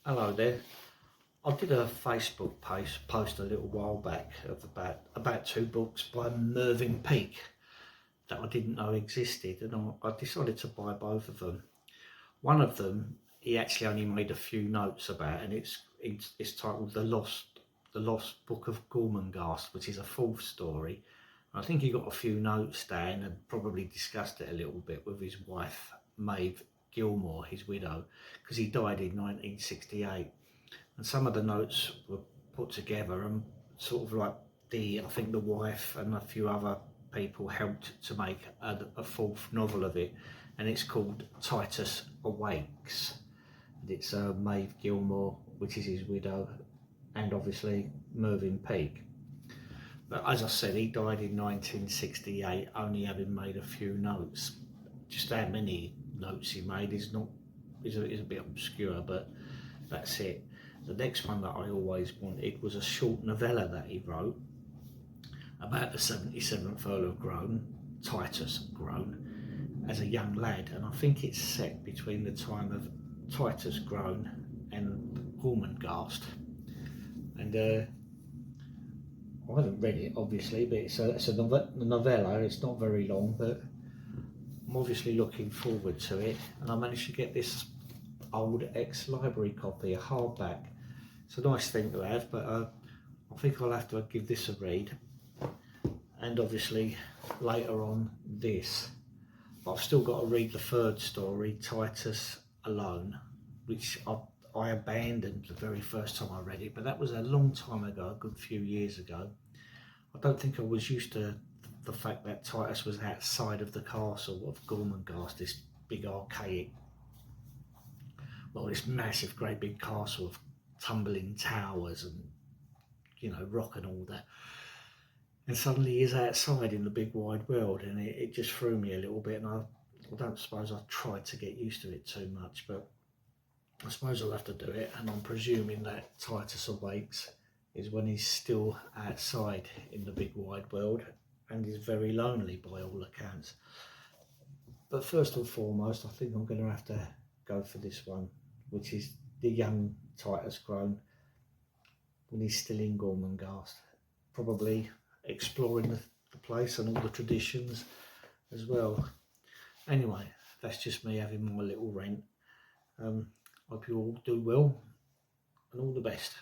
Hello there. I did a Facebook post a little while back of about two books by Mervyn Peake that I didn't know existed, and I decided to buy both of them. One of them he actually only made a few notes about, and it's titled The Lost Book of Gormenghast, which is a fourth story. I think he got a few notes down and probably discussed it a little bit with his wife, Maeve Gilmore, his widow, because he died in 1968. And some of the notes were put together, and sort of like I think the wife and a few other people helped to make a fourth novel of it, and it's called Titus Awakes. And it's Maeve Gilmore, which is his widow, and obviously Mervyn Peake. But as I said, he died in 1968, only having made a few notes. Just how many notes he made is a bit obscure, but that's it. The next one that I always wanted was a short novella that he wrote about the 77th Earl of Groan, Titus Groan, as a young lad, and I think it's set between the time of Titus Groan and Gormenghast. And I haven't read it obviously, but it's a novella. It's not very long, but I'm obviously looking forward to it. And I managed to get this old ex-library copy, a hardback. It's a nice thing to have, but I think I'll have to give this a read, and obviously later on this. But I've still got to read the third story, Titus Alone, which I abandoned the very first time I read it, but that was a long time ago, a good few years ago. I don't think I was used to the fact that Titus was outside of the castle of Gormenghast, this big archaic, well, this massive, great big castle of tumbling towers and, rock and all that. And suddenly he's outside in the big wide world, and it just threw me a little bit, and I don't suppose I tried to get used to it too much, but I suppose I'll have to do it. And I'm presuming that Titus Awakes is when he's still outside in the big wide world and is very lonely by all accounts. But first and foremost, I think I'm going to have to go for this one, which is the young Titus Groan when he's still in Gormenghast, probably exploring the place and all the traditions as well. Anyway, that's just me having my little rant. Hope you all do well, and all the best.